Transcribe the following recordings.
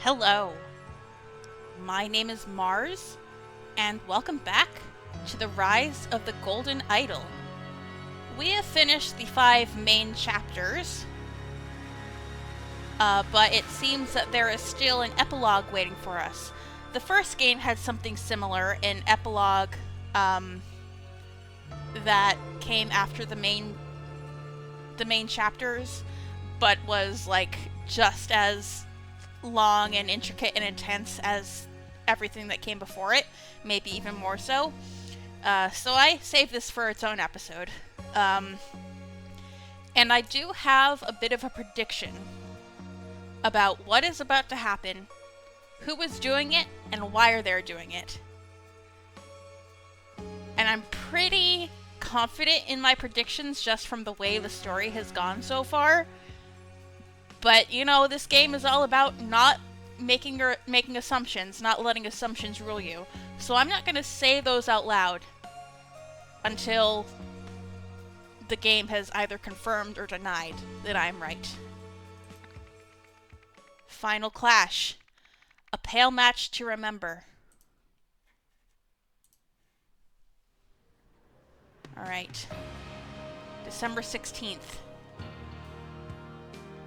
Hello, my name is Mars, and welcome back to the Rise of the Golden Idol. We have finished the 5 main chapters, but it seems that there is still an epilogue waiting for us. The first game had something similar, an epilogue that came after the main chapters, but was like just as long and intricate and intense as everything that came before it, maybe even more so. So I saved this for its own episode. And I do have a bit of a prediction about what is about to happen, who is doing it, and why are they doing it. And I'm pretty confident in my predictions just from the way the story has gone so far. But, you know, this game is all about not making assumptions, not letting assumptions rule you. So I'm not going to say those out loud until the game has either confirmed or denied that I'm right. Final Clash. A pale match to remember. Alright. December 16th.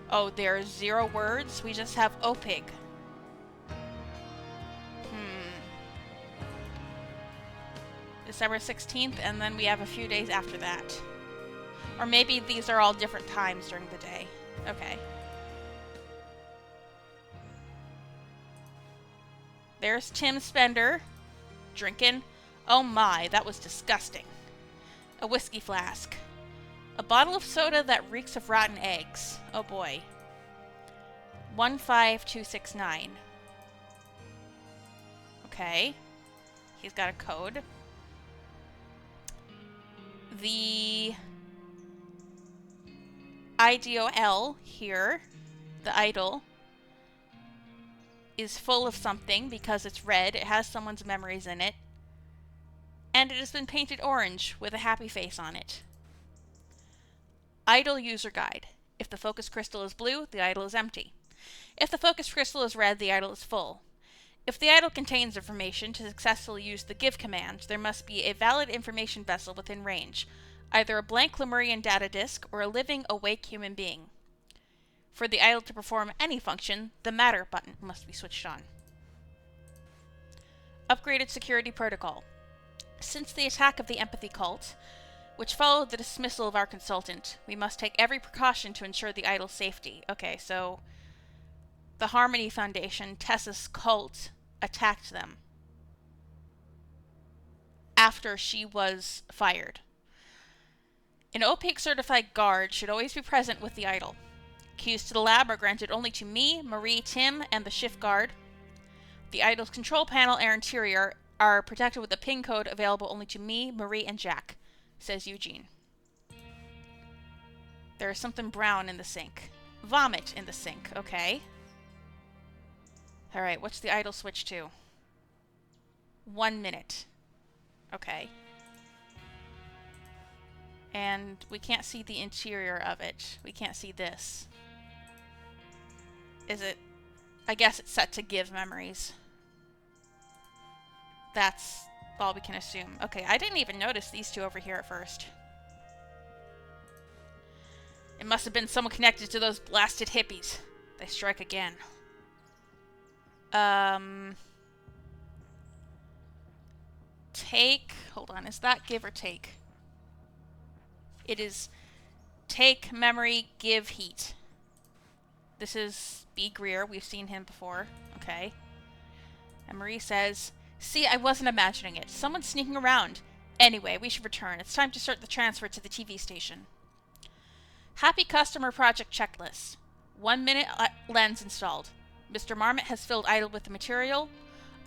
Oh, there's 0 words? We just have OPIG. December 16th, and then we have a few days after that. Or maybe these are all different times during the day. Okay. There's Tim Spender, drinking. Oh my, that was disgusting. A whiskey flask. A bottle of soda that reeks of rotten eggs. Oh boy. 15269. Okay. He's got a code. The IDOL here, the idol, is full of something because it's red. It has someone's memories in it. And it has been painted orange with a happy face on it. Idol user guide. If the focus crystal is blue, the idol is empty. If the focus crystal is red, the idol is full. If the idol contains information, to successfully use the give command, there must be a valid information vessel within range, either a blank Lemurian data disk or a living, awake human being. For the idol to perform any function, the matter button must be switched on. Upgraded security protocol. Since the attack of the empathy cult, which followed the dismissal of our consultant, we must take every precaution to ensure the idol's safety. Okay, so the Harmony Foundation, Tessa's cult, attacked them after she was fired. An OPIC certified guard should always be present with the idol. Keys to the lab are granted only to me, Marie, Tim, and the shift guard. The idol's control panel and interior are protected with a PIN code available only to me, Marie, and Jack, says Eugene. There is something brown in the sink. Vomit in the sink, okay. Alright, what's the idol switch to? 1 minute. Okay. And we can't see the interior of it. We can't see this. Is it... I guess it's set to give memories. That's all we can assume. Okay, I didn't even notice these two over here at first. It must have been someone connected to those blasted hippies. They strike again. Take... Hold on, is that give or take? It is take memory, give heat. This is B. Greer. We've seen him before. Okay. And Marie says, see, I wasn't imagining it. Someone's sneaking around. Anyway, we should return. It's time to start the transfer to the TV station. Happy customer project checklist. 1 minute lens installed. Mr. Marmot has filled idol with the material.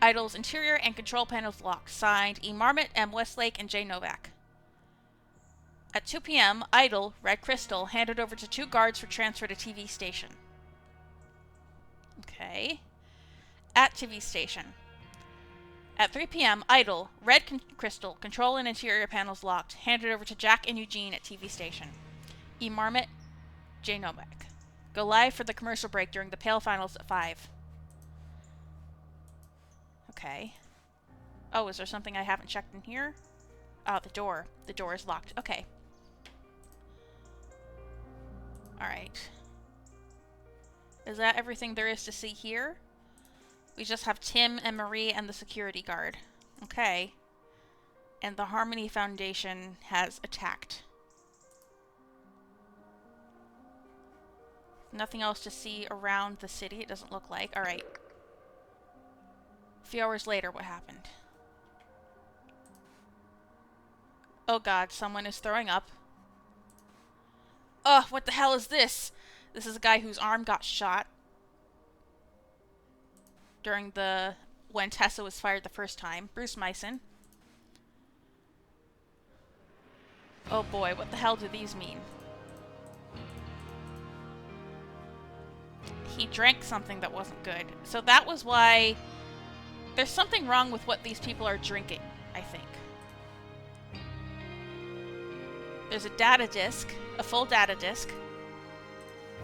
Idol's interior and control panels locked. Signed, E. Marmot, M. Westlake, and J. Novak. At 2 p.m., idol, red crystal, handed over to 2 guards for transfer to TV station. Okay. At TV station. At 3 p.m., idol, red crystal, control and interior panels locked, handed over to Jack and Eugene at TV station. E. Marmot, J. Novak. Go live for the commercial break during the Pale Finals at 5. Okay. Oh, is there something I haven't checked in here? Oh, the door. The door is locked. Okay. Alright. Is that everything there is to see here? We just have Tim and Marie and the security guard. Okay. And the Harmony Foundation has attacked. Nothing else to see around the city, it doesn't look like. Alright. A few hours later, what happened? Oh god, someone is throwing up. Ugh, what the hell is this? This is a guy whose arm got shot during when Tessa was fired the first time. Bruce Myson. Oh boy, what the hell do these mean? He drank something that wasn't good. So that was why there's something wrong with what these people are drinking, I think. There's a data disk, a full data disk,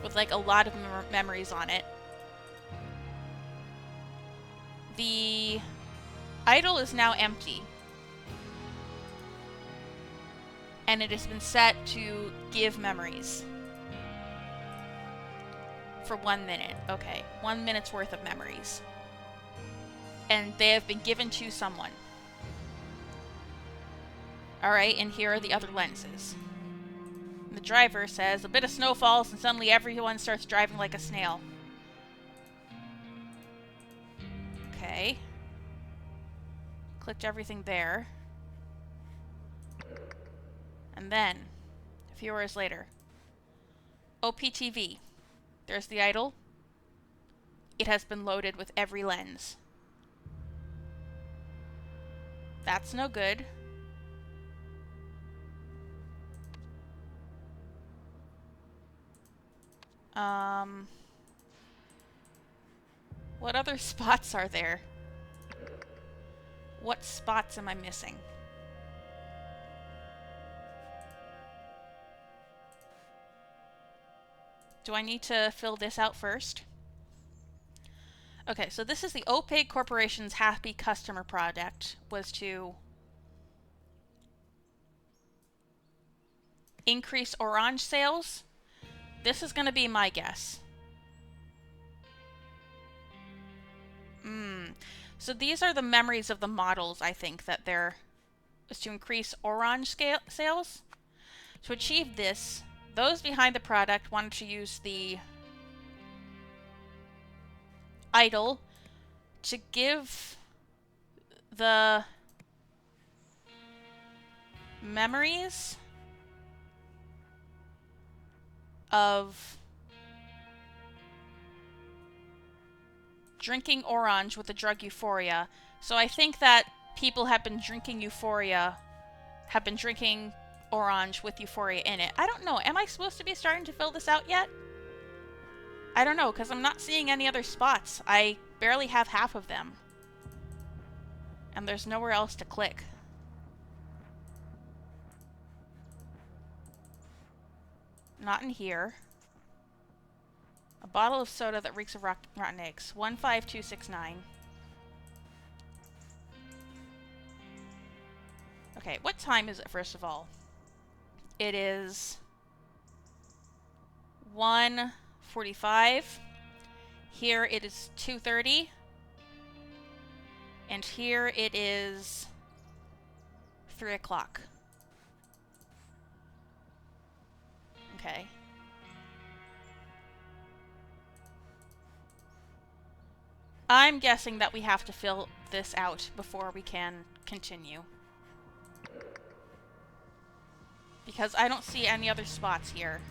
with like a lot of memories on it. The idol is now empty. And it has been set to give memories. For 1 minute. Okay, 1 minute's worth of memories. And they have been given to someone. Alright, and here are the other lenses. The driver says, a bit of snow falls and suddenly everyone starts driving like a snail. Okay. Clicked everything there. And then, a few hours later, OPTV. There's the idol. It has been loaded with every lens. That's no good. What other spots are there? What spots am I missing? Do I need to fill this out first? Okay, so this is the Opaque Corporation's Happy Customer Project, was to increase orange sales. This is going to be my guess. So these are the memories of the models, I think, that was to increase orange sales. To achieve this, those behind the product wanted to use the idol to give the memories of drinking orange with the drug euphoria. So I think that people have been drinking orange with euphoria in it. I don't know. Am I supposed to be starting to fill this out yet? I don't know, because I'm not seeing any other spots. I barely have half of them. And there's nowhere else to click. Not in here. A bottle of soda that reeks of rotten eggs. 15269. Okay, what time is it, first of all? It is 1:45. Here it is 2:30. And here it is 3 o'clock. Okay. I'm guessing that we have to fill this out before we can continue. Because I don't see any other spots here.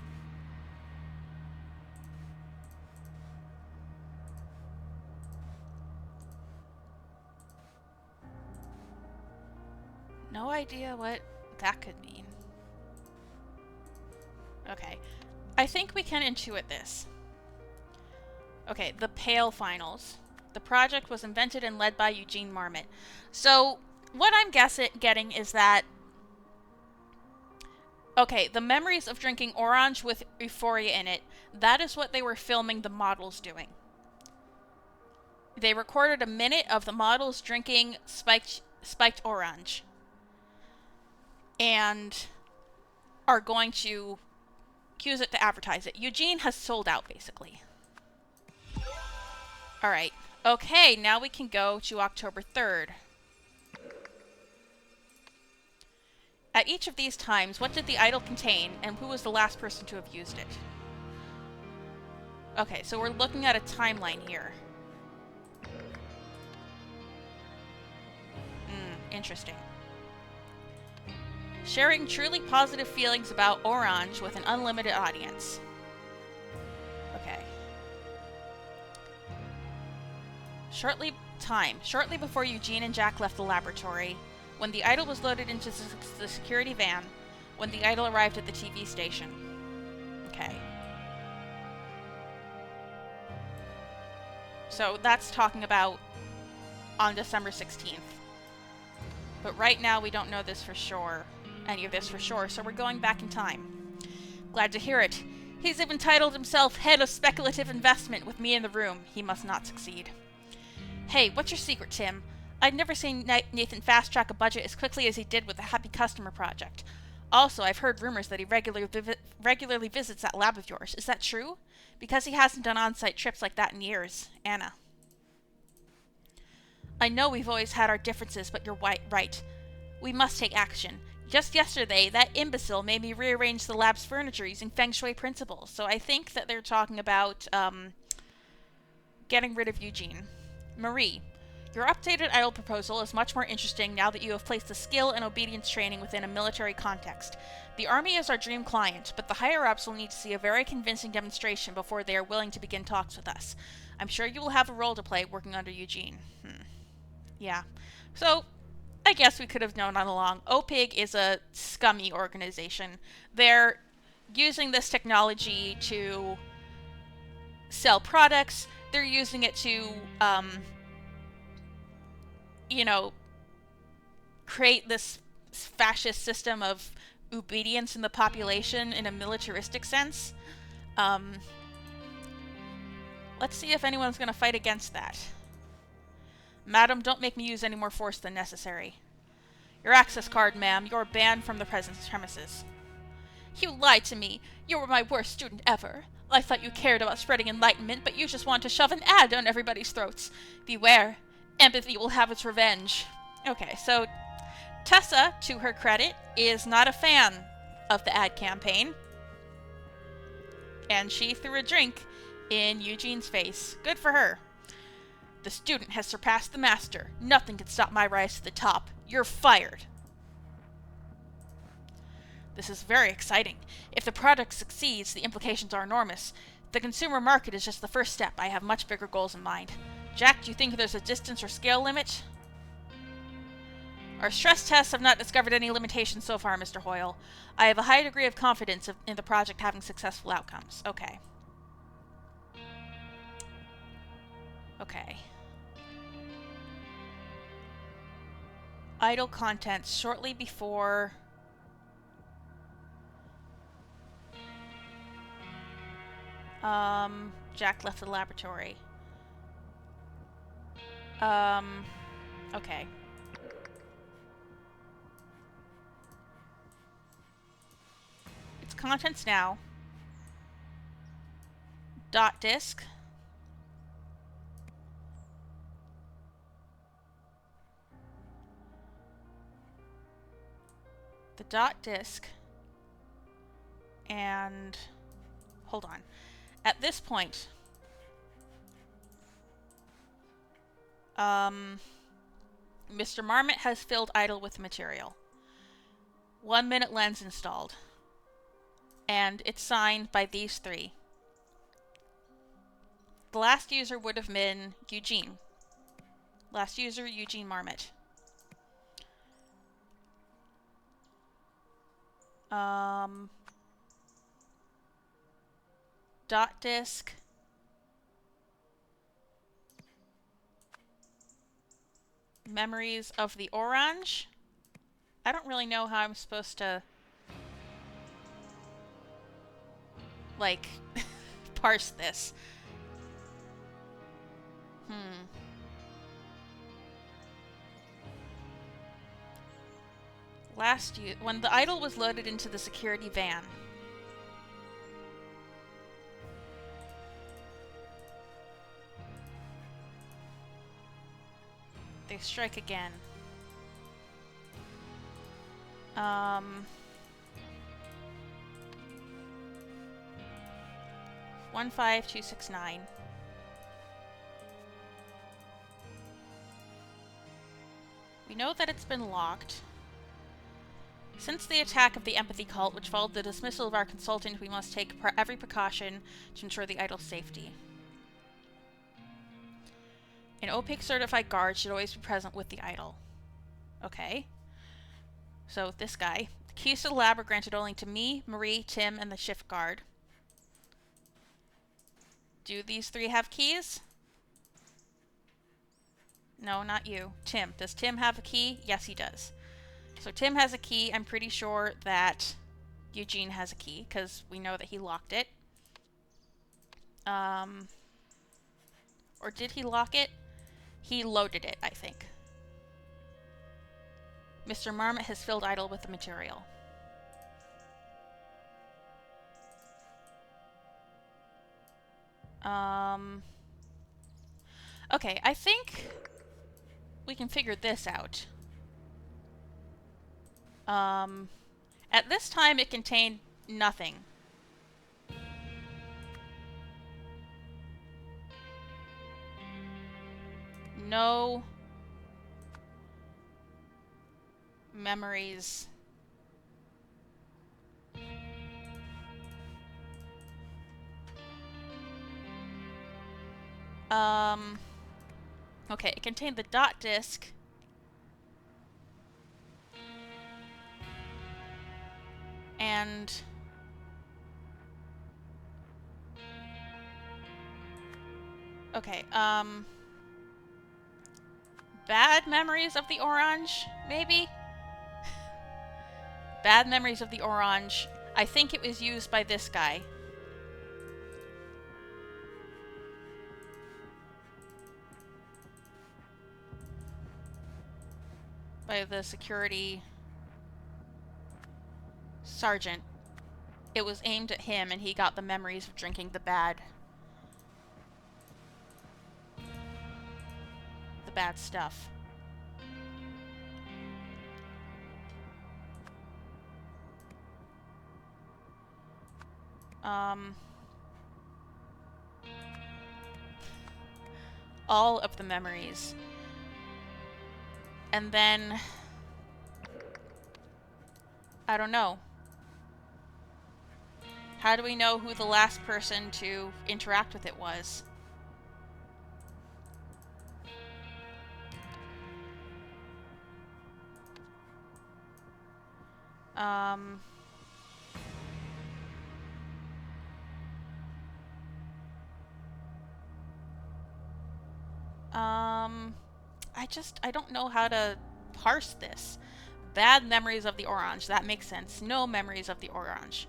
No idea what that could mean. Okay. I think we can intuit this. Okay, the Pale Finals. The project was invented and led by Eugene Marmot. So, what I'm getting is that... Okay, the memories of drinking orange with euphoria in it, that is what they were filming the models doing. They recorded a minute of the models drinking spiked orange. And are going to use it to advertise it. Eugene has sold out, basically. Alright. Okay, now we can go to October 3rd. At each of these times, what did the idol contain, and who was the last person to have used it? Okay, so we're looking at a timeline here. Interesting. Sharing truly positive feelings about Orange with an unlimited audience. Okay. Shortly before Eugene and Jack left the laboratory, when the idol was loaded into the security van, when the idol arrived at the TV station. Okay. So that's talking about on December 16th. But right now we don't know this for sure. Any of this for sure, so we're going back in time. Glad to hear it. He's even titled himself head of speculative investment with me in the room. He must not succeed. Hey, what's your secret, Tim? I'd never seen Nathan fast-track a budget as quickly as he did with the Happy Customer project. Also, I've heard rumors that he regularly visits that lab of yours. Is that true? Because he hasn't done on-site trips like that in years. Anna. I know we've always had our differences, but you're right. We must take action. Just yesterday, that imbecile made me rearrange the lab's furniture using Feng Shui principles, so I think that they're talking about, getting rid of Eugene. Marie, your updated idol proposal is much more interesting now that you have placed the skill and obedience training within a military context. The Army is our dream client, but the higher-ups will need to see a very convincing demonstration before they are willing to begin talks with us. I'm sure you will have a role to play working under Eugene. Yeah. So, I guess we could have known all along. OPIG is a scummy organization. They're using this technology to sell products. They're using it to, create this fascist system of obedience in the population in a militaristic sense. Let's see if anyone's going to fight against that. Madam, don't make me use any more force than necessary. Your access card, ma'am. You're banned from the premises. You lied to me. You were my worst student ever. I thought you cared about spreading enlightenment, but you just want to shove an ad down everybody's throats. Beware. Empathy will have its revenge. Okay, so Tessa, to her credit, is not a fan of the ad campaign. And she threw a drink in Eugene's face. Good for her. The student has surpassed the master. Nothing can stop my rise to the top. You're fired. This is very exciting. If the product succeeds, the implications are enormous. The consumer market is just the first step. I have much bigger goals in mind. Jack, do you think there's a distance or scale limit? Our stress tests have not discovered any limitations so far, Mr. Hoyle. I have a high degree of confidence in the project having successful outcomes. Okay. Okay. Idle contents shortly before... Jack left the laboratory. Okay. It's contents now. Dot disk. The dot disk. And... hold on. At this point, Mr. Marmot has filled idle with material. 1 minute lens installed. And it's signed by these three. The last user would have been Eugene. Last user, Eugene Marmot. Dot disk. Memories of the orange. I don't really know how I'm supposed to like parse this. Hmm. Last use when the idol was loaded into the security van. They strike again. 15269. We know that it's been locked. Since the attack of the empathy cult, which followed the dismissal of our consultant, we must take every precaution to ensure the idol's safety. An opaque certified guard should always be present with the idol. Okay. So, this guy. The keys to the lab are granted only to me, Marie, Tim, and the shift guard. Do these three have keys? No, not you. Tim. Does Tim have a key? Yes, he does. So Tim has a key. I'm pretty sure that Eugene has a key, because we know that he locked it. Or did he lock it? He loaded it, I think. Mr. Marmot has filled idol with the material. Okay, I think we can figure this out. At this time, it contained nothing. No memories. Okay, it contained the dot disk. And okay, bad memories of the orange, maybe? Bad memories of the orange. I think it was used by this guy. By the security sergeant. It was aimed at him, and he got the memories of drinking the bad stuff. All of the memories. And then I don't know. How do we know who the last person to interact with it was? I don't know how to parse this. Bad memories of the orange. That makes sense. No memories of the orange.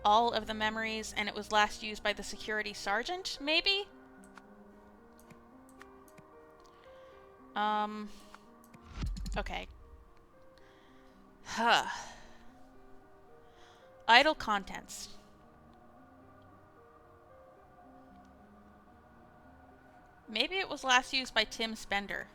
All of the memories, and it was last used by the security sergeant, maybe? Okay. Huh. Idle contents. Maybe it was last used by Tim Spender.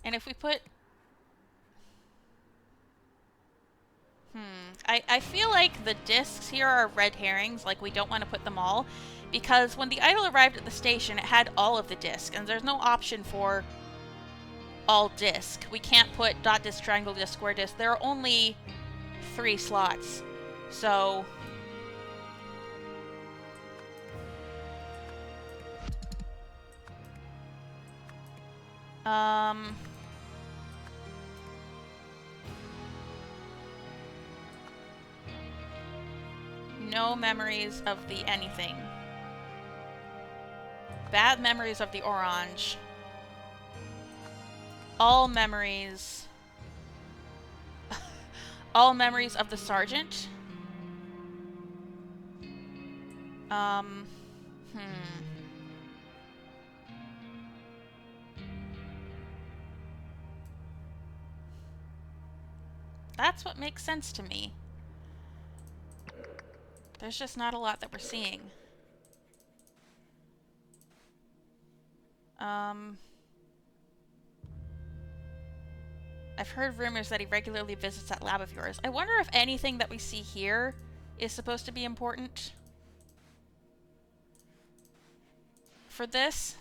And if we put... I feel like the discs here are red herrings, like we don't want to put them all, because when the idol arrived at the station, it had all of the discs, and there's no option for all disc. We can't put dot disc, triangle disc, square disc. There are only 3 slots. So... no memories of the anything. Bad memories of the orange. All memories. All memories of the sergeant. Hmm. That's what makes sense to me. There's just not a lot that we're seeing. I've heard rumors that he regularly visits that lab of yours. I wonder if anything that we see here is supposed to be important for this.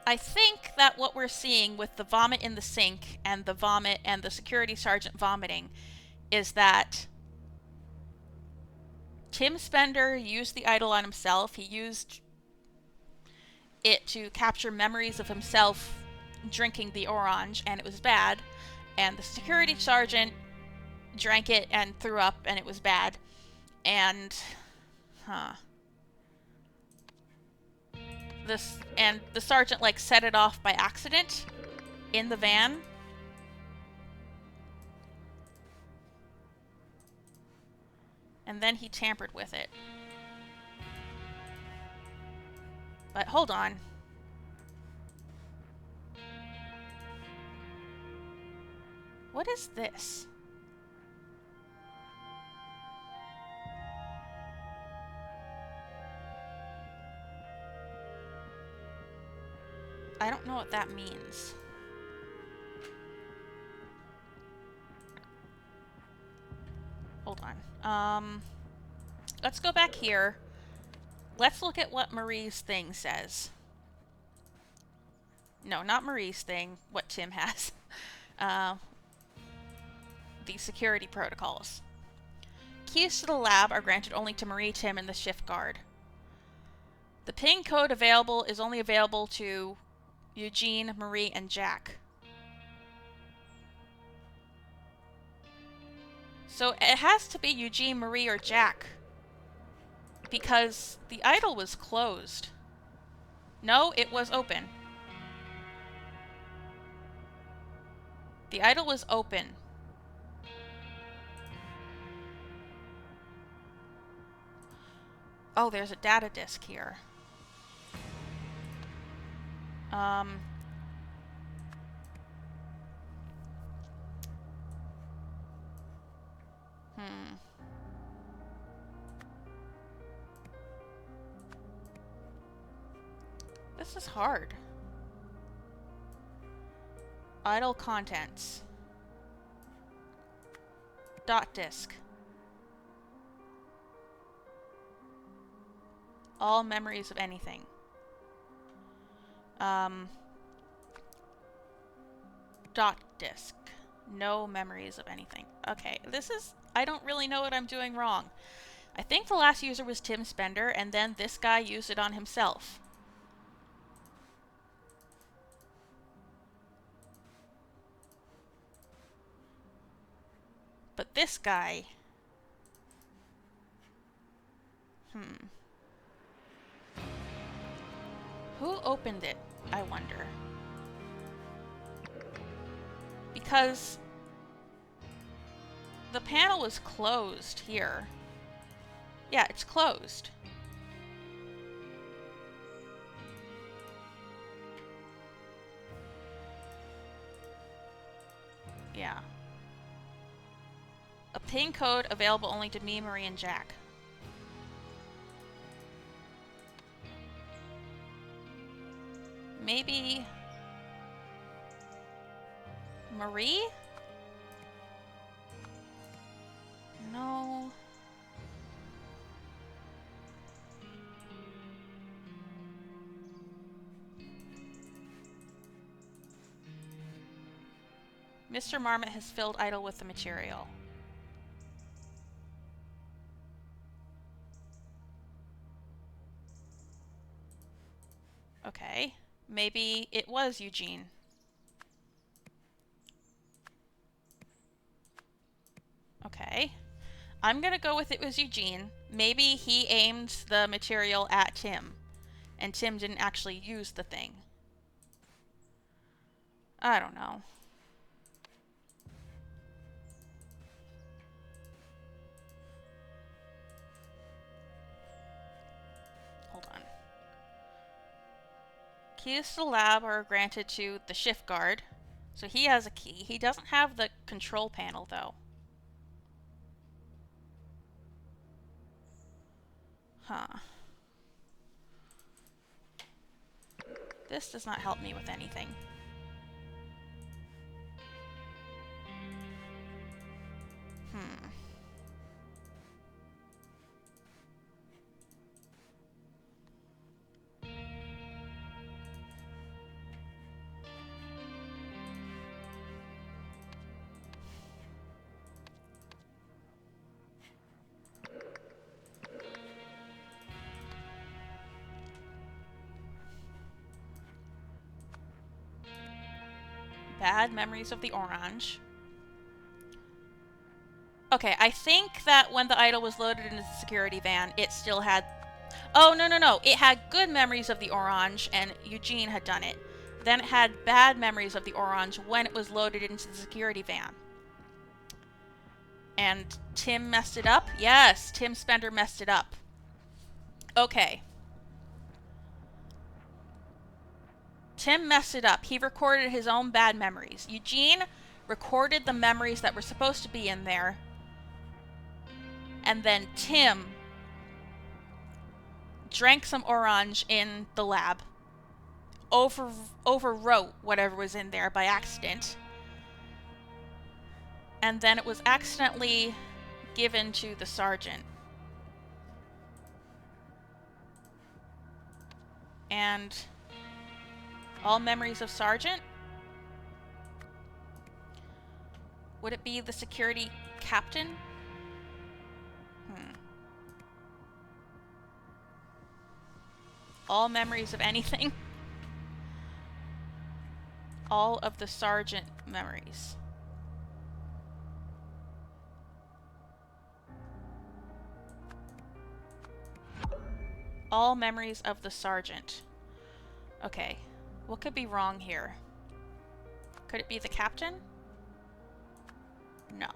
I think that what we're seeing with the vomit in the sink and the vomit and the security sergeant vomiting is that Tim Spender used the idol on himself. He used it to capture memories of himself drinking the orange, and it was bad. And the security sergeant drank it and threw up, and it was bad. And, the sergeant, like, set it off by accident in the van. And then he tampered with it. But hold on. What is this? I don't know what that means. Hold on. Let's go back here. Let's look at what Marie's thing says. No, not Marie's thing. What Tim has. The security protocols. Keys to the lab are granted only to Marie, Tim, and the shift guard. The ping code available is only available to Eugene, Marie, and Jack. So it has to be Eugene, Marie, or Jack. Because the idol was closed. No, it was open. The idol was open. Oh, there's a data disk here. This is hard. Idle contents. Dot disk. All memories of anything. Dot disk. No memories of anything. Okay, this is... I don't really know what I'm doing wrong. I think the last user was Tim Spender, and then this guy used it on himself. But this guy... Who opened it, I wonder? Because the panel is closed here. Yeah, it's closed. Yeah. A pin code available only to me, Marie, and Jack. Maybe... Marie? No. Mr. Marmot has filled idol with the material. Okay. Maybe it was Eugene. Okay. I'm gonna go with it was Eugene. Maybe he aimed the material at Tim, and Tim didn't actually use the thing. I don't know. Hold on. Keys to the lab are granted to the shift guard, so he has a key. He doesn't have the control panel, though. Huh. This does not help me with anything. Bad memories of the orange. Okay, I think that when the idol was loaded into the security van, it still had... Oh, no. It had good memories of the orange, and Eugene had done it. Then it had bad memories of the orange when it was loaded into the security van. And Tim messed it up? Yes, Tim Spender messed it up. Okay. Tim messed it up. He recorded his own bad memories. Eugene recorded the memories that were supposed to be in there. And then Tim drank some orange in the lab. Overwrote whatever was in there by accident. And then it was accidentally given to the sergeant. And all memories of Sergeant? Would it be the security captain? All memories of anything? All of the sergeant memories. All memories of the sergeant. Okay. What could be wrong here? Could it be the captain? No.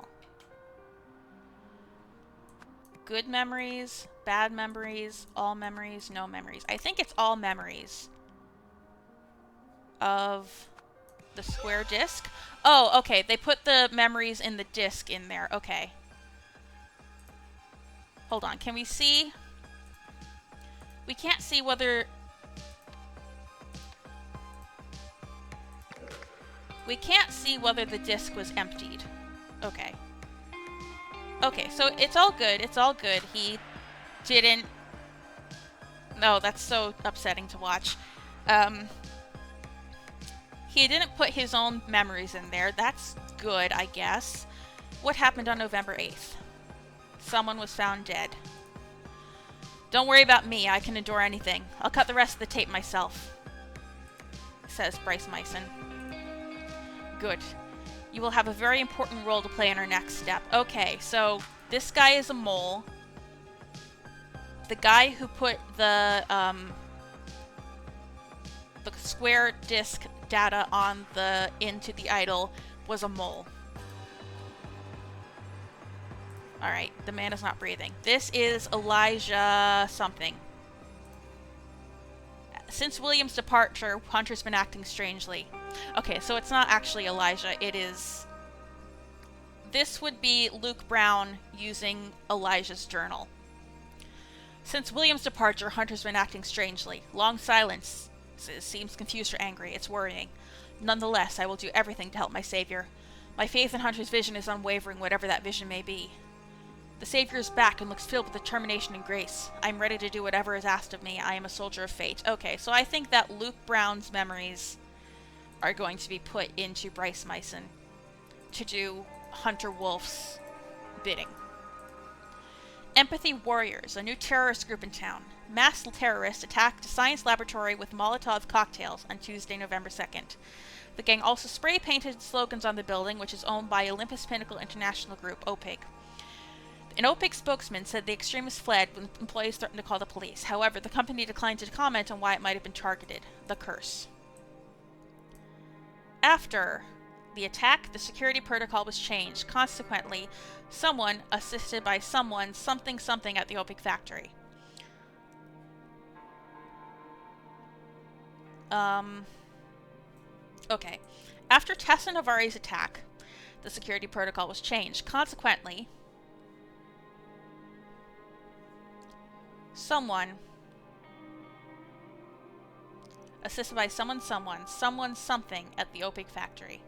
Good memories, bad memories, all memories, no memories. I think it's all memories of the square disc. Oh, okay. They put the memories in the disc in there. Okay. Hold on. Can we see? We can't see whether... We can't see whether the disc was emptied. Okay. Okay, so it's all good. It's all good. He didn't... No, that's so upsetting to watch. He didn't put his own memories in there. That's good, I guess. What happened on November 8th? Someone was found dead. Don't worry about me. I can endure anything. I'll cut the rest of the tape myself, says Bryce Myson. Good. You will have a very important role to play in our next step. Okay, so this guy is a mole. The guy who put the square disc data on into the idol was a mole. Alright, the man is not breathing. This is Elijah something. Since William's departure, Hunter's been acting strangely. Okay, so it's not actually Elijah, it is... This would be Luke Brown using Elijah's journal. Since William's departure, Hunter's been acting strangely. Long silence. Seems confused or angry. It's worrying. Nonetheless, I will do everything to help my savior. My faith in Hunter's vision is unwavering, whatever that vision may be. The Savior is back and looks filled with determination and grace. I am ready to do whatever is asked of me. I am a soldier of fate. Okay, so I think that Luke Brown's memories are going to be put into Bryce Myson to do Hunter Wolf's bidding. Empathy Warriors, a new terrorist group in town. Mass terrorists attacked a science laboratory with Molotov cocktails on Tuesday, November 2nd. The gang also spray-painted slogans on the building, which is owned by Olympus Pinnacle International Group, OPIG. The An OPIC spokesman said the extremists fled when employees threatened to call the police. However, the company declined to comment on why it might have been targeted. The curse. After the attack, the security protocol was changed. Consequently, someone assisted by someone something something at the OPIC factory. Okay. After Tessa Navari's attack, the security protocol was changed. Consequently, someone assisted by someone something at the OPIC factory.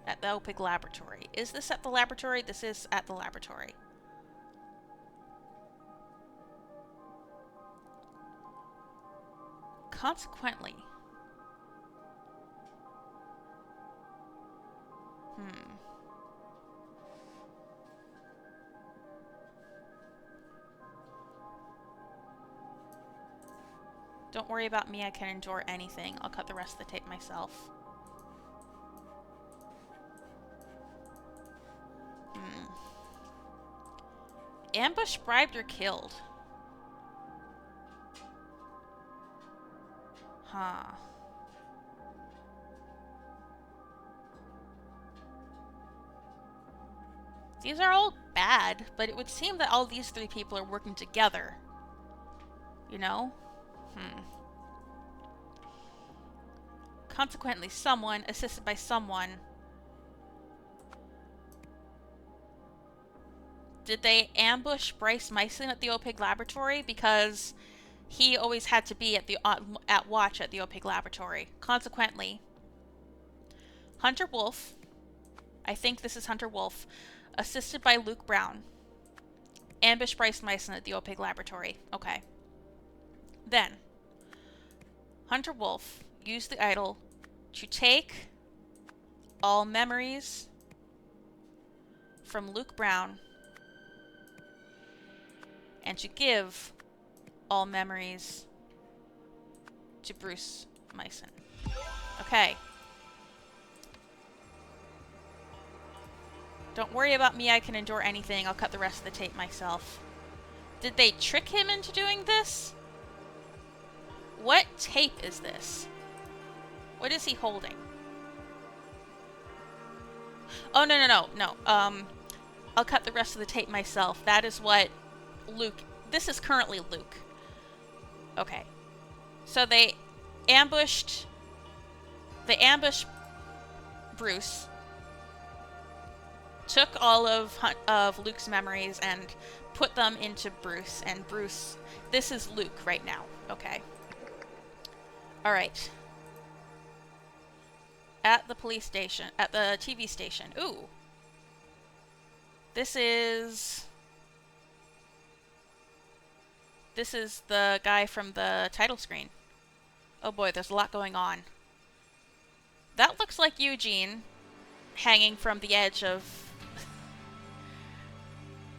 At the OPIC laboratory. Is this at the laboratory? This is at the laboratory. Consequently. Don't worry about me, I can endure anything. I'll cut the rest of the tape myself. Ambush, bribed, or killed? Huh. These are all bad, but it would seem that all these three people are working together. You know? Consequently, someone, assisted by someone. Did they ambush Bryce Myson at the OPIC laboratory? Because he always had to be at watch at the OPIC laboratory. Consequently, Hunter Wolf, I think this is Hunter Wolf, assisted by Luke Brown, ambushed Bryce Myson at the OPIC laboratory. Okay. Then, Hunter Wolf used the idol to take all memories from Luke Brown and to give all memories to Bruce Myson. Okay. Don't worry about me, I can endure anything. I'll cut the rest of the tape myself. Did they trick him into doing this? What tape is this? What is he holding? Oh, no. I'll cut the rest of the tape myself. That is what Luke... This is currently Luke. Okay. So they ambushed Bruce, took all of Luke's memories and put them into Bruce, and Bruce... This is Luke right now. Okay. Alright. At the police station. At the TV station. Ooh. This is the guy from the title screen. Oh boy, there's a lot going on. That looks like Eugene hanging from the edge of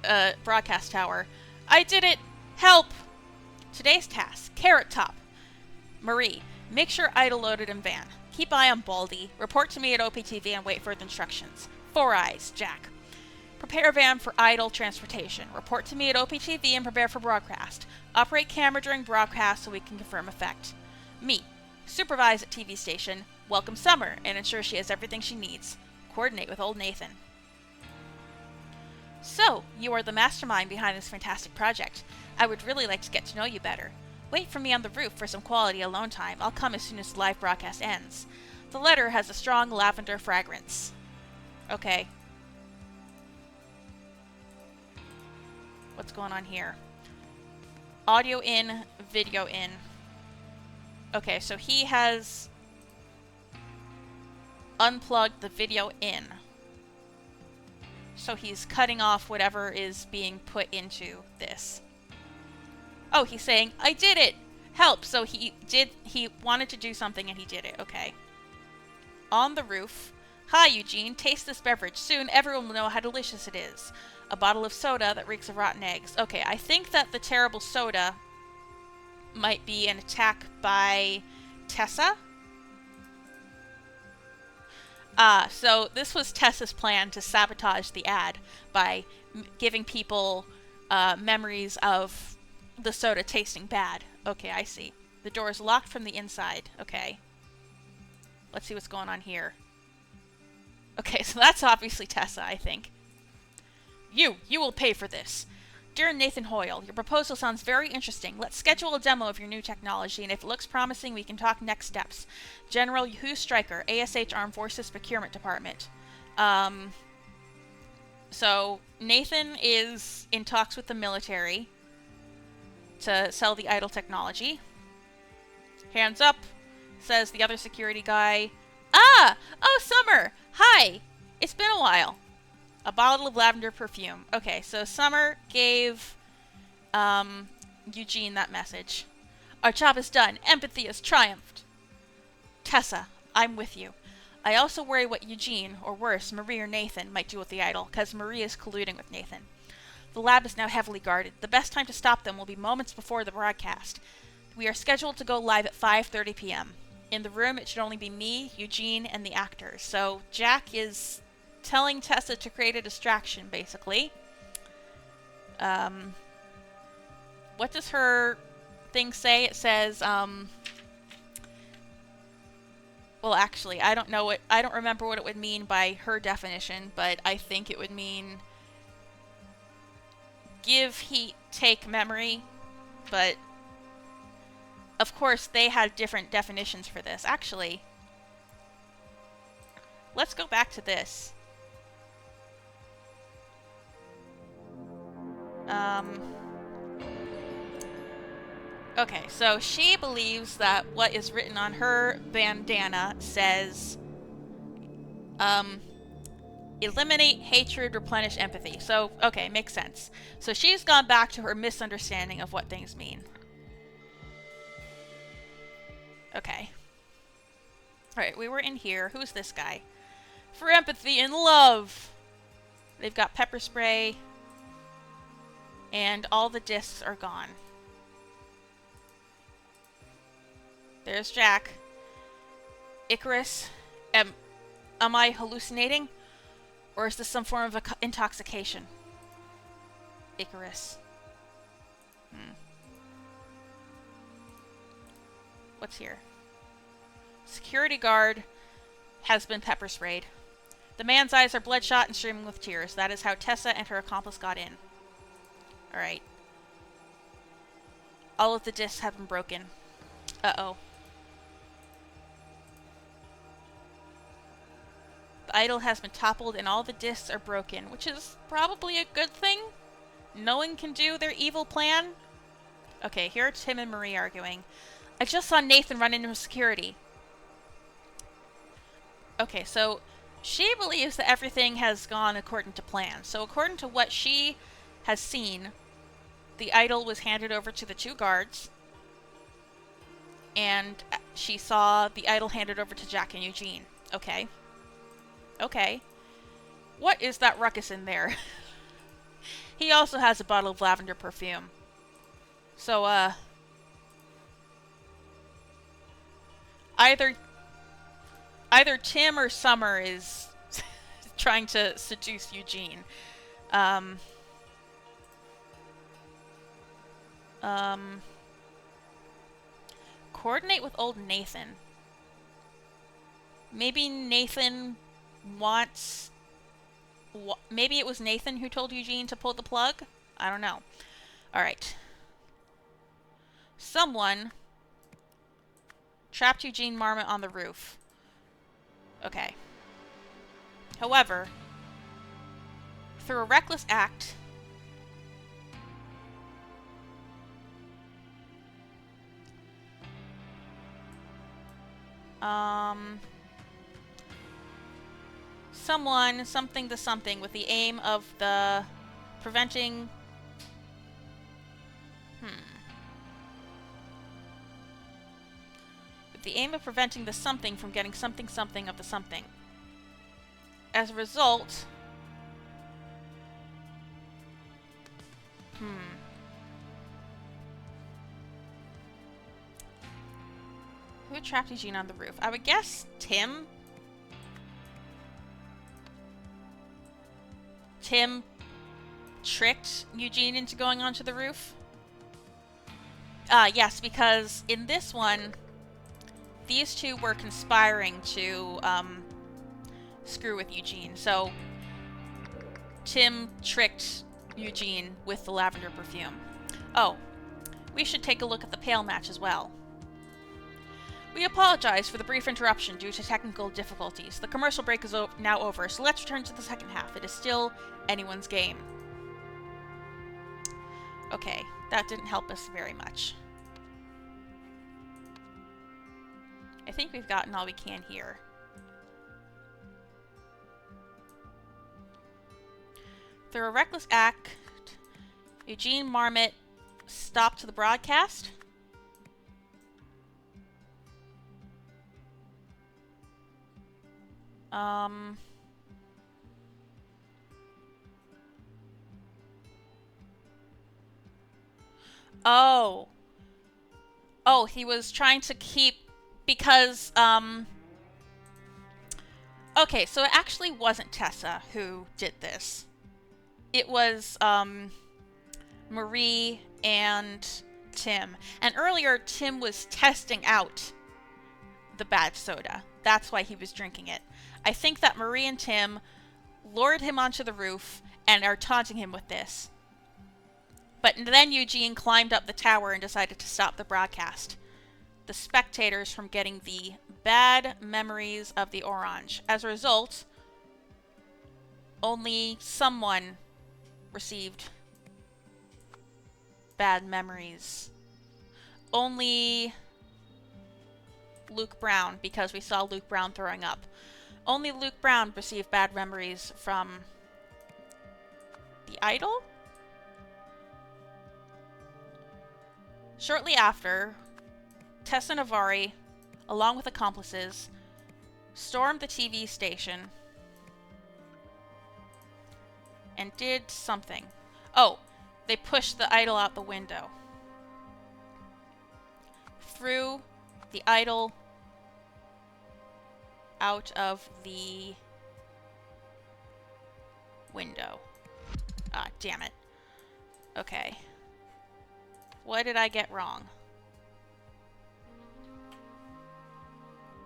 a broadcast tower. I did it! Help! Today's task. Carrot Top. Marie, make sure idol loaded in van. Keep eye on Baldy. Report to me at OPTV and wait for the instructions. Four Eyes, Jack. Prepare van for idol transportation. Report to me at OPTV and prepare for broadcast. Operate camera during broadcast so we can confirm effect. Me. Supervise at TV station. Welcome Summer and ensure she has everything she needs. Coordinate with old Nathan. So, you are the mastermind behind this fantastic project. I would really like to get to know you better. Wait for me on the roof for some quality alone time. I'll come as soon as the live broadcast ends. The letter has a strong lavender fragrance. Okay. What's going on here? Audio in, video in. Okay, so he has unplugged the video in. So he's cutting off whatever is being put into this. Oh, he's saying, I did it! Help! So he wanted to do something and he did it. Okay. On the roof. Hi, Eugene. Taste this beverage. Soon everyone will know how delicious it is. A bottle of soda that reeks of rotten eggs. Okay, I think that the terrible soda might be an attack by Tessa. So this was Tessa's plan to sabotage the ad by giving people memories of the soda tasting bad. Okay, I see. The door is locked from the inside. Okay. Let's see what's going on here. Okay, so that's obviously Tessa, I think. You will pay for this. Dear Nathan Hoyle, your proposal sounds very interesting. Let's schedule a demo of your new technology, and if it looks promising, we can talk next steps. General Hugh Stryker, ASH Armed Forces Procurement Department. So Nathan is in talks with the military to sell the idle technology. Hands up, says the other security guy. Ah! Oh, Summer! Hi! It's been a while. A bottle of lavender perfume. Okay, so Summer gave Eugene that message. Our job is done. Empathy has triumphed. Tessa, I'm with you. I also worry what Eugene, or worse, Marie or Nathan, might do with the idol, because Marie is colluding with Nathan. The lab is now heavily guarded. The best time to stop them will be moments before the broadcast. We are scheduled to go live at 5:30 p.m. In the room, it should only be me, Eugene, and the actors. So Jack is telling Tessa to create a distraction, basically. What does her thing say? It says, well, actually, I don't remember what it would mean by her definition, but I think it would mean give heat, take memory, but of course they had different definitions for this. Actually, let's go back to this. Okay, so she believes that what is written on her bandana says, eliminate hatred, replenish empathy. So, okay, makes sense. So she's gone back to her misunderstanding of what things mean. Okay. Alright, we were in here. Who's this guy? For empathy and love! They've got pepper spray. And all the discs are gone. There's Jack. Icarus. Am I hallucinating? Or is this some form of intoxication? Icarus. What's here? Security guard has been pepper sprayed. The man's eyes are bloodshot and streaming with tears. That is how Tessa and her accomplice got in. Alright. All of the discs have been broken. Uh-oh. The idol has been toppled and all the discs are broken, which is probably a good thing. No one can do their evil plan. Okay, here are Tim and Marie arguing. I just saw Nathan run into security. Okay, so she believes that everything has gone according to plan. So according to what she has seen, the idol was handed over to the two guards. And she saw the idol handed over to Jack and Eugene. Okay. Okay. What is that ruckus in there? He also has a bottle of lavender perfume. So, either Tim or Summer is trying to seduce Eugene. Coordinate with old Nathan. Maybe Nathan wants... Maybe it was Nathan who told Eugene to pull the plug? I don't know. Alright. Someone trapped Eugene Marmot on the roof. Okay. However, through a reckless act, someone, something to something, with the aim of the preventing... With the aim of preventing the something from getting something something of the something. As a result... Who trapped Eugene on the roof? I would guess Tim? Tim tricked Eugene into going onto the roof? Yes, because in this one, these two were conspiring to screw with Eugene. So Tim tricked Eugene with the lavender perfume. Oh, we should take a look at the pail match as well. We apologize for the brief interruption due to technical difficulties. The commercial break is now over, so let's return to the second half. It is still anyone's game. Okay, that didn't help us very much. I think we've gotten all we can here. Through a reckless act, Eugene Marmot stopped the broadcast. Oh. Oh, he was trying to keep... Because, okay, so it actually wasn't Tessa who did this. It was, Marie and Tim. And earlier, Tim was testing out the bad soda. That's why he was drinking it. I think that Marie and Tim lured him onto the roof and are taunting him with this. But then Eugene climbed up the tower and decided to stop the broadcast. The spectators from getting the bad memories of the orange. As a result, only someone received bad memories. Only Luke Brown, because we saw Luke Brown throwing up. Only Luke Brown received bad memories from the idol? Shortly after, Tessa Navari, along with accomplices, stormed the TV station and did something. Oh, they pushed the idol out the window. Threw the idol out of the window. Ah, damn it. Okay. What did I get wrong?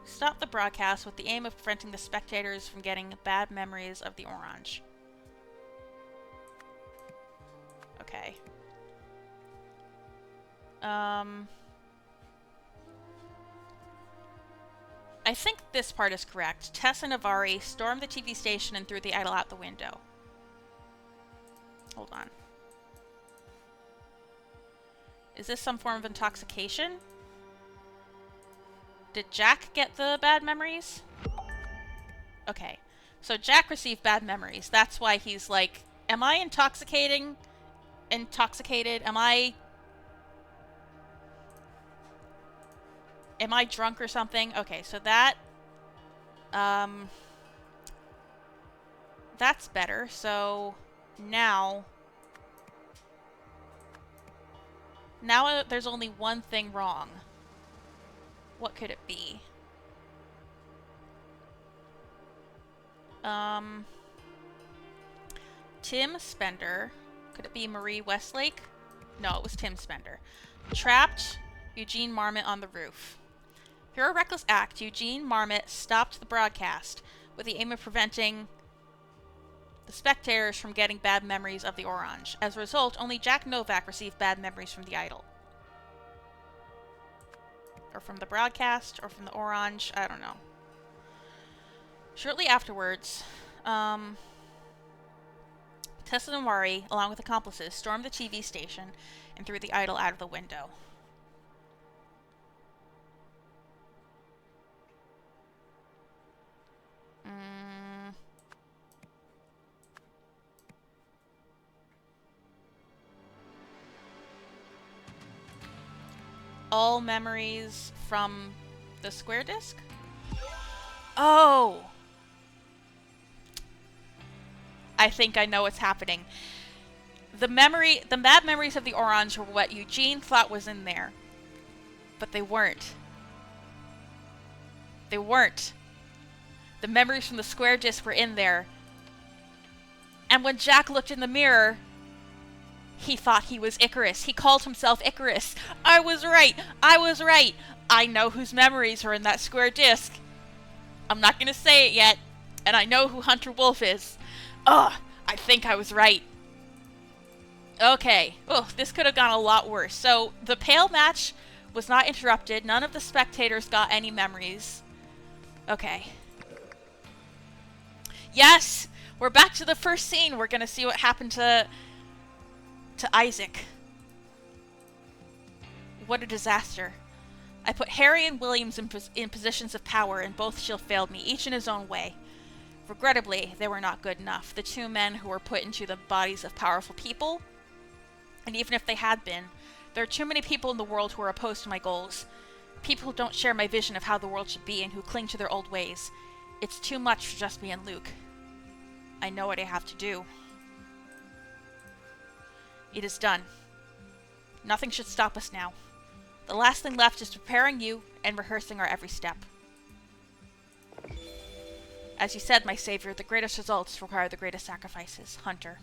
Stop the broadcast with the aim of preventing the spectators from getting bad memories of the orange. Okay. I think this part is correct. Tessa Navari stormed the TV station and threw the idol out the window. Hold on. Is this some form of intoxication? Did Jack get the bad memories? Okay. So Jack received bad memories. That's why he's like, am I intoxicated? Am I drunk or something? Okay, so that's better. So now there's only one thing wrong. What could it be? Tim Spender. Could it be Marie Westlake? No, it was Tim Spender. Trapped Eugene Marmot on the roof. Through a reckless act, Eugene Marmot stopped the broadcast with the aim of preventing the spectators from getting bad memories of the orange. As a result, only Jack Nowak received bad memories from the idol. Or from the broadcast, or from the orange, I don't know. Shortly afterwards, Tessa Navari, along with accomplices, stormed the TV station and threw the idol out of the window. All memories from the square disc? Oh! I think I know what's happening. The bad memories of the orange were what Eugene thought was in there. But they weren't. They weren't. The memories from the square disc were in there. And when Jack looked in the mirror, he thought he was Icarus. He called himself Icarus. I was right. I was right. I know whose memories are in that square disc. I'm not going to say it yet. And I know who Hunter Wolf is. Ugh, I think I was right. Okay. Oh, this could have gone a lot worse. So, the pale match was not interrupted. None of the spectators got any memories. Okay. Yes! We're back to the first scene. We're going to see what happened to Isaac. What a disaster. I put Harry and Williams in positions of power, and both still failed me, each in his own way. Regrettably, they were not good enough. The two men who were put into the bodies of powerful people, and even if they had been, there are too many people in the world who are opposed to my goals. People who don't share my vision of how the world should be and who cling to their old ways. It's too much for just me and Luke. I know what I have to do. It is done. Nothing should stop us now. The last thing left is preparing you and rehearsing our every step. As you said, my savior, the greatest results require the greatest sacrifices. Hunter.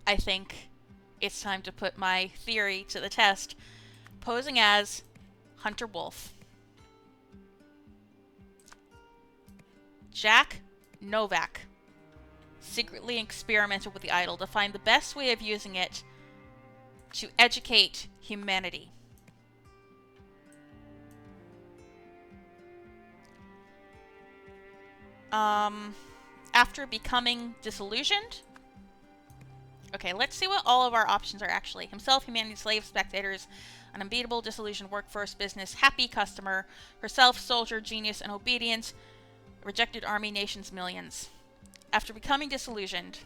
I think it's time to put my theory to the test, posing as Hunter Wolf. Jack Nowak secretly experimented with the idol to find the best way of using it to educate humanity. After becoming disillusioned. Okay, let's see what all of our options are actually. Himself, humanity, slave, spectators, an unbeatable, disillusioned workforce, business, happy customer, herself, soldier, genius, and obedient, rejected army, nations, millions. After becoming disillusioned.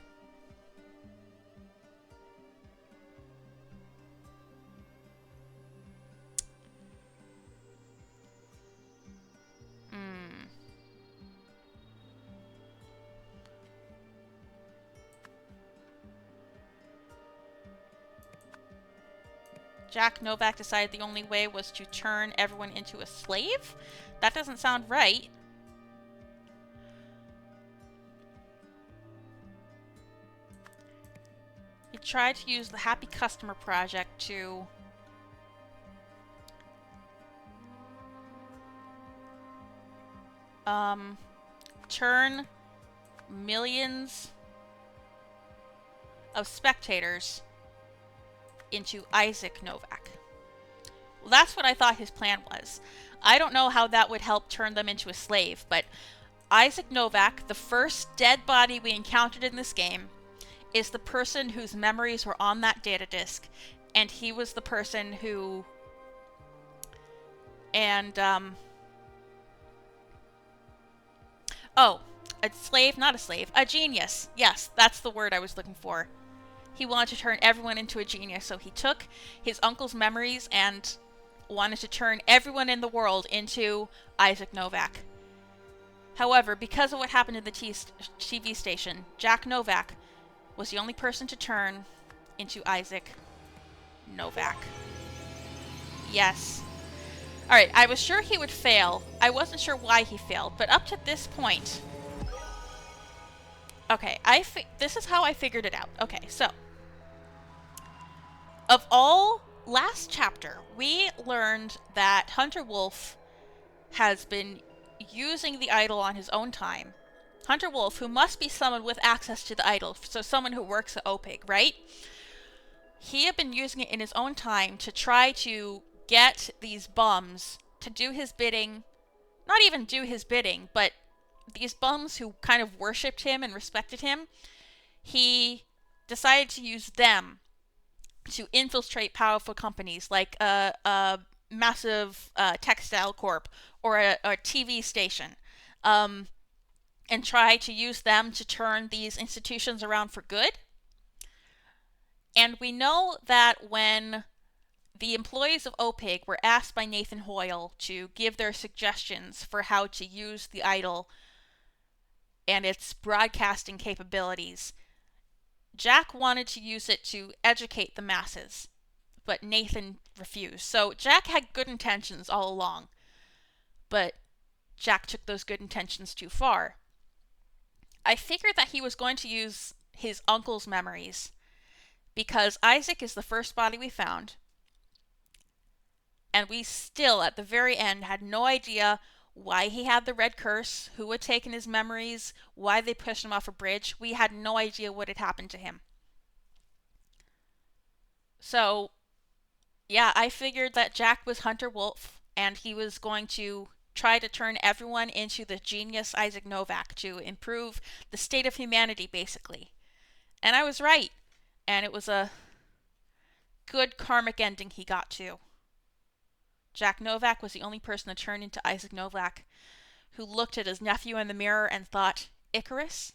Jack Nowak decided the only way was to turn everyone into a slave? That doesn't sound right. He tried to use the Happy Customer Project to turn millions of spectators into Isaac Nowak. Well, that's what I thought his plan was. I don't know how that would help turn them into a slave, but Isaac Nowak, the first dead body we encountered in this game, is the person whose memories were on that data disk, and he was the person who... Oh, a slave, not a slave, a genius. Yes, that's the word I was looking for. He wanted to turn everyone into a genius, so he took his uncle's memories and wanted to turn everyone in the world into Isaac Nowak. However, because of what happened in the TV station, Jack Nowak was the only person to turn into Isaac Nowak. Yes. Alright, I was sure he would fail. I wasn't sure why he failed, but up to this point... Okay, this is how I figured it out. Okay, so... Of all... Last chapter, we learned that Hunter Wolf has been using the idol on his own time. Hunter Wolf, who must be someone with access to the idol, so someone who works at OPIG, right? He had been using it in his own time to try to get these bums to do his bidding. Not even do his bidding, but these bums who kind of worshipped him and respected him, he decided to use them to infiltrate powerful companies like a massive textile corp or a TV station, and try to use them to turn these institutions around for good. And we know that when the employees of OPIG were asked by Nathan Hoyle to give their suggestions for how to use the idol and its broadcasting capabilities, Jack wanted to use it to educate the masses, but Nathan refused. So Jack had good intentions all along, but Jack took those good intentions too far. I figured that he was going to use his uncle's memories, because Isaac is the first body we found, and we still, at the very end, had no idea why he had the red curse, who had taken his memories, why they pushed him off a bridge. We had no idea what had happened to him. So, yeah, I figured that Jack was Hunter Wolf, and he was going to try to turn everyone into the genius Isaac Nowak to improve the state of humanity, basically. And I was right. And it was a good karmic ending he got to. Jack Nowak was the only person to turn into Isaac Nowak, who looked at his nephew in the mirror and thought, Icarus?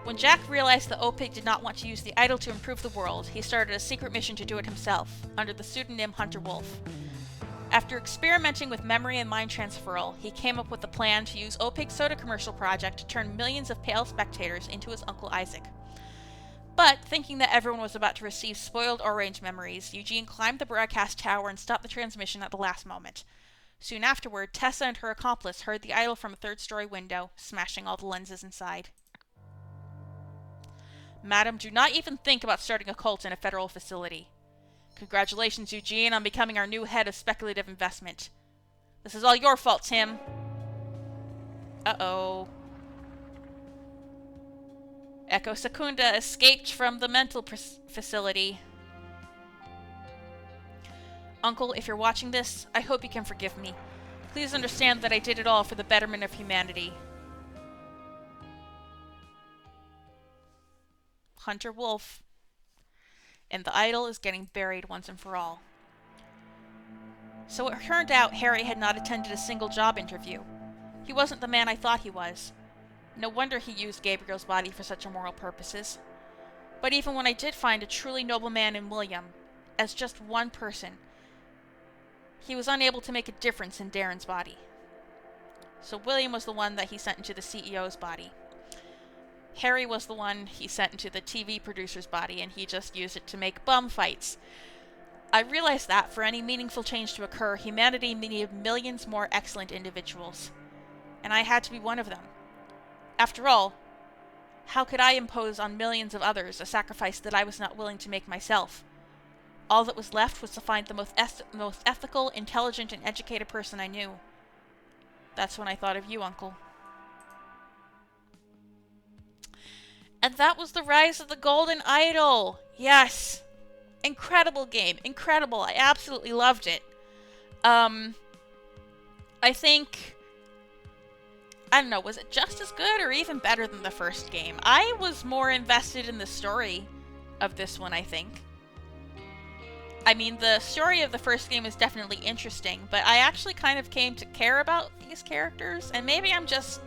When Jack realized that Opig did not want to use the idol to improve the world, he started a secret mission to do it himself, under the pseudonym Hunter Wolf. After experimenting with memory and mind transferal, he came up with the plan to use Opig's soda commercial project to turn millions of pale spectators into his Uncle Isaac. But, thinking that everyone was about to receive spoiled orange memories, Eugene climbed the broadcast tower and stopped the transmission at the last moment. Soon afterward, Tessa and her accomplice heard the idol from a third-story window, smashing all the lenses inside. Madam, do not even think about starting a cult in a federal facility. Congratulations, Eugene, on becoming our new head of speculative investment. This is all your fault, Tim. Uh-oh. Echo Secunda escaped from the mental facility. Uncle, if you're watching this, I hope you can forgive me. Please understand that I did it all for the betterment of humanity. Hunter Wolf. And the idol is getting buried once and for all. So it turned out Harry had not attended a single job interview. He wasn't the man I thought he was. No wonder he used Gabriel's body for such immoral purposes. But even when I did find a truly noble man in William, as just one person, he was unable to make a difference in Darren's body. So William was the one that he sent into the CEO's body. Harry was the one he sent into the TV producer's body, and he just used it to make bum fights. I realized that, for any meaningful change to occur, humanity needed millions more excellent individuals. And I had to be one of them. After all, how could I impose on millions of others a sacrifice that I was not willing to make myself? All that was left was to find the most ethical, intelligent, and educated person I knew. That's when I thought of you, Uncle. And that was the Rise of the Golden Idol! Yes! Incredible game. Incredible. I absolutely loved it. I think... I don't know, was it just as good or even better than the first game? I was more invested in the story of this one, I think. I mean, the story of the first game is definitely interesting, but I actually kind of came to care about these characters, and maybe I'm just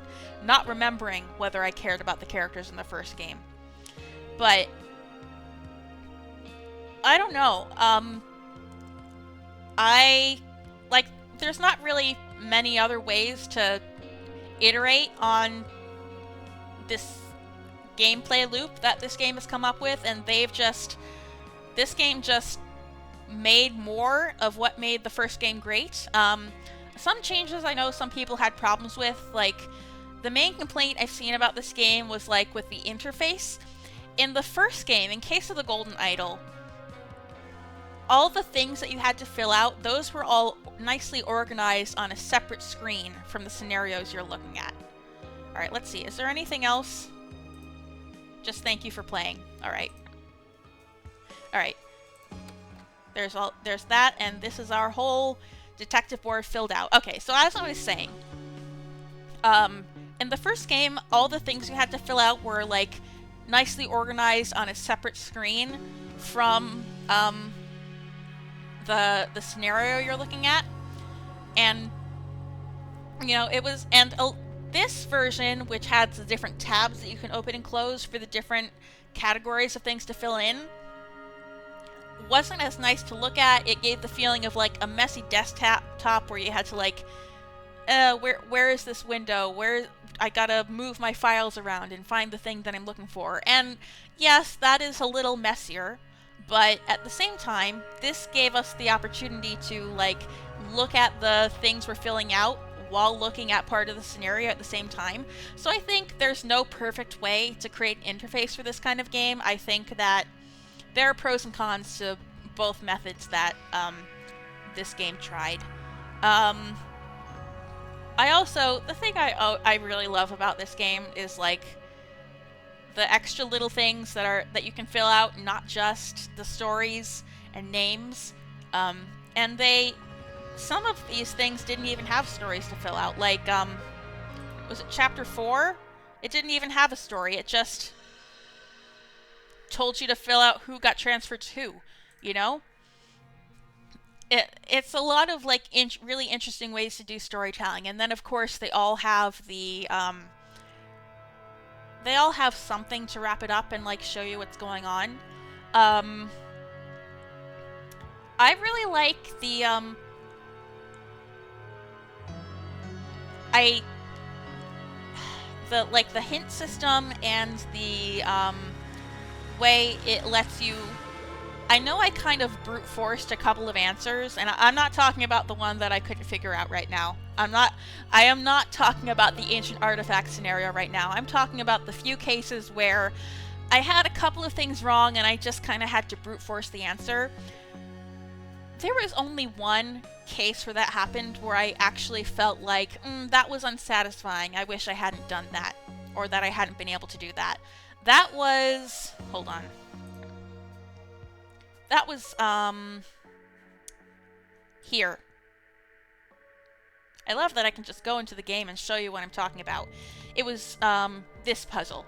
not remembering whether I cared about the characters in the first game. But I don't know. There's not really many other ways to iterate on this gameplay loop that this game has come up with, and this game just made more of what made the first game great. Some changes I know some people had problems with, like, the main complaint I've seen about this game was, like, with the interface. In the first game, in case of the Golden Idol, all the things that you had to fill out, those were all nicely organized on a separate screen from the scenarios you're looking at. Alright, let's see. Is there anything else? Just thank you for playing. Alright. Alright. There's that, and this is our whole detective board filled out. Okay, so as I was saying, in the first game, all the things you had to fill out were, like, nicely organized on a separate screen from, the scenario you're looking at. And, you know, it was, and this version, which has the different tabs that you can open and close for the different categories of things to fill in, wasn't as nice to look at. It gave the feeling of, like, a messy desktop where you had to, like, where is this window? I gotta move my files around and find the thing that I'm looking for. And yes, that is a little messier, but at the same time, this gave us the opportunity to, like, look at the things we're filling out while looking at part of the scenario at the same time. So I think there's no perfect way to create an interface for this kind of game. I think that there are pros and cons to both methods that this game tried. The thing I really love about this game is like the extra little things that you can fill out, not just the stories and names. And some of these things didn't even have stories to fill out. Like, was it chapter 4? It didn't even have a story. It just told you to fill out who got transferred to who, you know? It's a lot of, like, really interesting ways to do storytelling. And then, of course, they all have something to wrap it up and, like, show you what's going on. I really like the hint system and the way it lets you. I know I kind of brute forced a couple of answers, and I'm not talking about the one that I couldn't figure out right now. I am not talking about the ancient artifact scenario right now. I'm talking about the few cases where I had a couple of things wrong and I just kind of had to brute force the answer. There was only one case where that happened where I actually felt like, that was unsatisfying. I wish I hadn't done that, or that I hadn't been able to do that. That was, hold on. That was, here. I love that I can just go into the game and show you what I'm talking about. It was, this puzzle.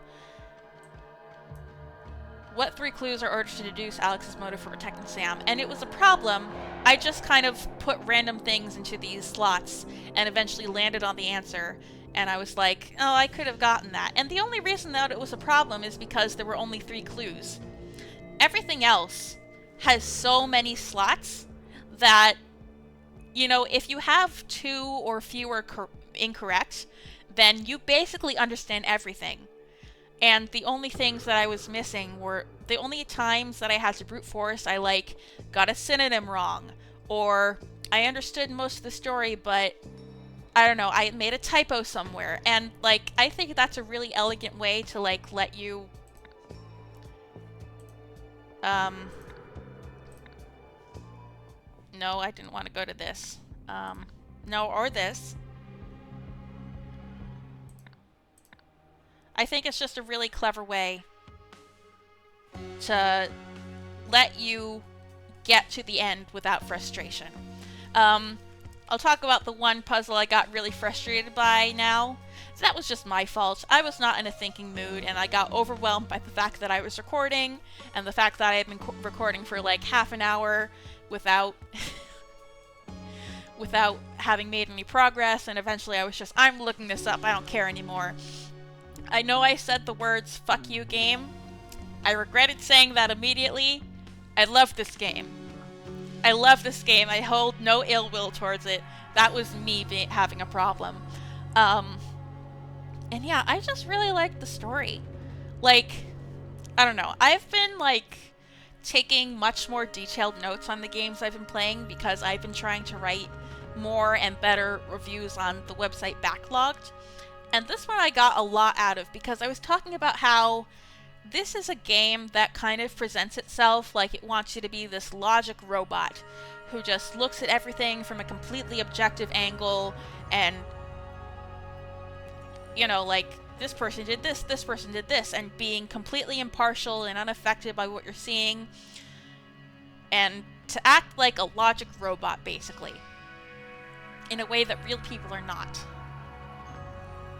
What 3 clues are ordered to deduce Alex's motive for protecting Sam? And it was a problem. I just kind of put random things into these slots and eventually landed on the answer. And I was like, oh, I could have gotten that. And the only reason that it was a problem is because there were only 3 clues. Everything else has so many slots that, you know, if you have 2 or fewer incorrect, then you basically understand everything. And the only things that I was missing were the only times that I had to brute force. I, like, got a synonym wrong, or I understood most of the story, but I don't know, I made a typo somewhere. And, like, I think that's a really elegant way to, like, let you no, I didn't want to go to this. No, or this. I think it's just a really clever way to let you get to the end without frustration. I'll talk about the one puzzle I got really frustrated by now. So that was just my fault. I was not in a thinking mood, and I got overwhelmed by the fact that I was recording, and the fact that I had been recording for like half an hour without without having made any progress, and eventually I was just, I'm looking this up, I don't care anymore. I know I said the words, fuck you game. I regretted saying that immediately. I love this game. I love this game. I hold no ill will towards it. That was me having a problem. And yeah, I just really like the story. Like, I don't know. I've been, like, taking much more detailed notes on the games I've been playing because I've been trying to write more and better reviews on the website Backlogged. And this one I got a lot out of because I was talking about how this is a game that kind of presents itself like it wants you to be this logic robot who just looks at everything from a completely objective angle and, you know, like, this person did this person did this, and being completely impartial and unaffected by what you're seeing, and to act like a logic robot, basically, in a way that real people are not.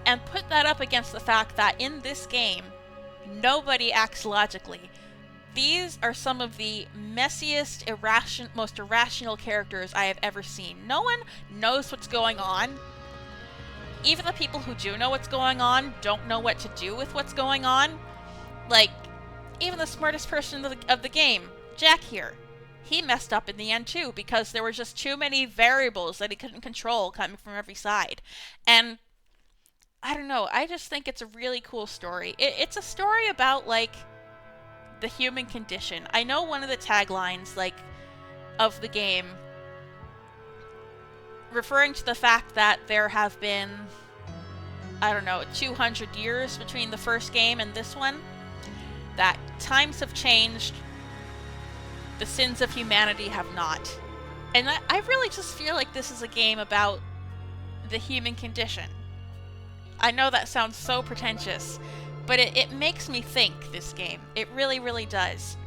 And put that up against the fact that in this game, nobody acts logically. These are some of the messiest, most irrational characters I have ever seen. No one knows what's going on. Even the people who do know what's going on don't know what to do with what's going on. Like, even the smartest person of the game, Jack here, he messed up in the end too because there were just too many variables that he couldn't control coming from every side. And I don't know, I just think it's a really cool story. It's a story about, like, the human condition. I know one of the taglines, like, of the game referring to the fact that there have been, I don't know, 200 years between the first game and this one, that times have changed, the sins of humanity have not. And I really just feel like this is a game about the human condition. I know that sounds so pretentious, but it makes me think, this game. It really, really does.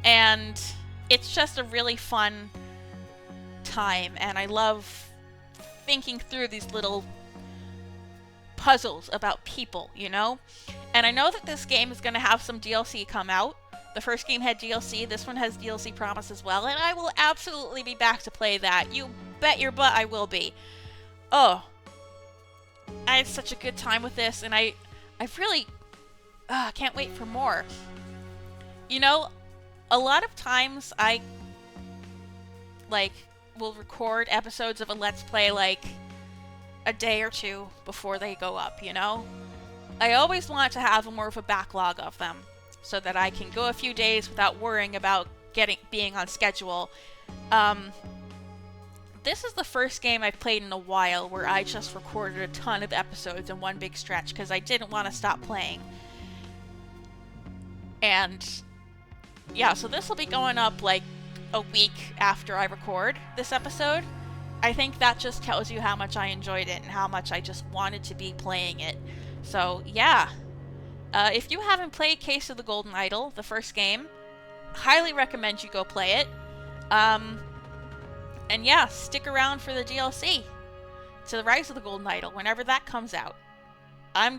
And it's just a really fun time, and I love thinking through these little puzzles about people, you know? And I know that this game is going to have some DLC come out. The first game had DLC, this one has DLC promise as well, and I will absolutely be back to play that. You bet your butt I will be. Oh, I had such a good time with this, and I really can't wait for more. You know, a lot of times I will record episodes of a Let's Play like a day or two before they go up, you know? I always want to have more of a backlog of them so that I can go a few days without worrying about being on schedule. This is the first game I've played in a while where I just recorded a ton of episodes in one big stretch because I didn't want to stop playing. And yeah, so this will be going up like a week after I record this episode. I think that just tells you how much I enjoyed it and how much I just wanted to be playing it. So yeah, if you haven't played Case of the Golden Idol, the first game, highly recommend you go play it. And yeah, stick around for the DLC to the Rise of the Golden Idol whenever that comes out. I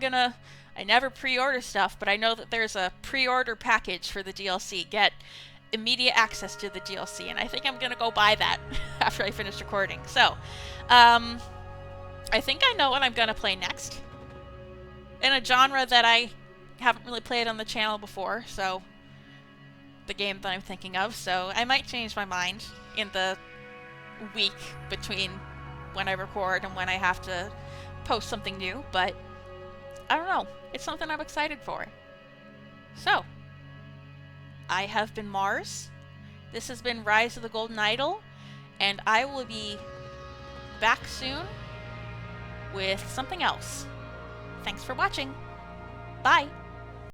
never pre-order stuff, but I know that there's a pre-order package for the DLC. Get immediate access to the DLC, and I think I'm gonna go buy that after I finish recording. So, I think I know what I'm gonna play next. In a genre that I haven't really played on the channel before, so the game that I'm thinking of, so I might change my mind in the week between when I record and when I have to post something new, but I don't know. It's something I'm excited for. So, I have been Mars. This has been Rise of the Golden Idol, and I will be back soon with something else. Thanks for watching. Bye!